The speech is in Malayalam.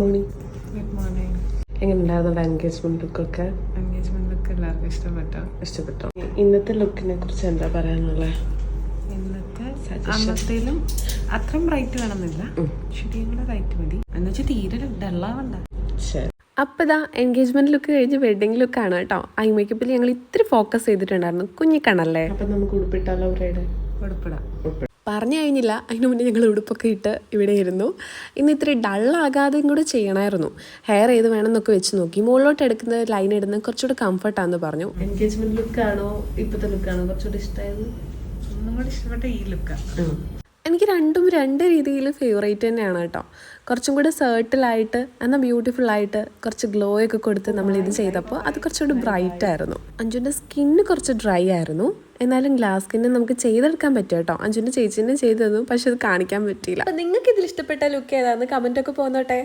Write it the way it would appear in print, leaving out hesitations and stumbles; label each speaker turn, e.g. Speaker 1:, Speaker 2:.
Speaker 1: മോർണിംഗ്.
Speaker 2: Good morning.
Speaker 1: എങ്ങനെയുണ്ടായിരുന്നു എൻഗേജ്മെന്റ് ലുക്കൊക്കെ?
Speaker 2: എൻഗേജ്മെന്റ് ലുക്ക് എല്ലാവർക്കും
Speaker 1: ഇഷ്ടപ്പെട്ടോ? ഇന്നത്തെ ലുക്കിനെ കുറിച്ച് എന്താ പറയാനുള്ളത്?
Speaker 2: ഇന്നത്തെ അന്നത്തേലും അത്രയും ബ്രൈറ്റ് വേണമെന്നില്ല, ശരിയുള്ള റൈറ്റ് മതി എന്നുവെച്ചാൽ തീരെ ഡള്ളാവണ്ട.
Speaker 1: ശരി.
Speaker 3: അപ്പോൾ ഇതാ എൻഗേജ്മെൻറ്റ് ലുക്ക് കഴിഞ്ഞ് വെഡ്ഡിങ് ലുക്കാണ് കേട്ടോ. ഐ മേക്കപ്പിൽ ഞങ്ങൾ ഇത്തിരി ഫോക്കസ് ചെയ്തിട്ടുണ്ടായിരുന്നു. കുഞ്ഞിക്കണല്ലേ.
Speaker 1: അപ്പം നമുക്ക് ഉടുപ്പിട്ടാലോ ബ്രൈഡ്?
Speaker 2: ഉടുപ്പിടാം.
Speaker 3: പറഞ്ഞു കഴിഞ്ഞില്ല, അതിന് മുന്നേ ഞങ്ങൾ ഉടുപ്പൊക്കെ ഇട്ട് ഇവിടെ ഇരുന്നു. ഇന്ന് ഇത്തിരി ഡള്ളാകാതെയും കൂടെ ചെയ്യണമായിരുന്നു. ഹെയർ ഏത് വേണമെന്നൊക്കെ വെച്ച് നോക്കി. മുകളിലോട്ട് എടുക്കുന്ന ലൈൻ ഇടുന്നത് കുറച്ചുകൂടെ കംഫർട്ടാണെന്ന് പറഞ്ഞു.
Speaker 1: എൻഗേജ്മെന്റ് ലുക്കാണോ ഇപ്പോഴത്തെ ലുക്കാണോ കുറച്ചുകൂടി ഇഷ്ടമായത്?
Speaker 2: ഒന്നും കൂടി ഇഷ്ടപ്പെട്ട ഈ ലുക്കാണ്.
Speaker 3: എനിക്ക് രണ്ടും രണ്ട് രീതിയിൽ ഫേവറേറ്റ് തന്നെയാണ് കേട്ടോ. കുറച്ചും കൂടെ സർട്ടിലായിട്ട് എന്നാൽ ബ്യൂട്ടിഫുള്ളായിട്ട് കുറച്ച് ഗ്ലോ ഒക്കെ കൊടുത്ത് നമ്മളിത് ചെയ്തപ്പോൾ അത് കുറച്ചുകൂടി ബ്രൈറ്റ് ആയിരുന്നു. അഞ്ജുൻ്റെ സ്കിന്ന് കുറച്ച് ഡ്രൈ ആയിരുന്നു, എന്നാലും ഗ്ലാസ് സ്കിന്ന് നമുക്ക് ചെയ്തെടുക്കാൻ പറ്റും കേട്ടോ. അഞ്ജുൻ്റെ ചേച്ചീനെ ചെയ്തു തന്നു, പക്ഷെ അത് കാണിക്കാൻ പറ്റിയില്ല. അപ്പം നിങ്ങൾക്ക് ഇതിൽ ഇഷ്ടപ്പെട്ട ലുക്ക് ഏതാണെന്ന് കമൻറ്റൊക്കെ പോന്നോട്ടെ.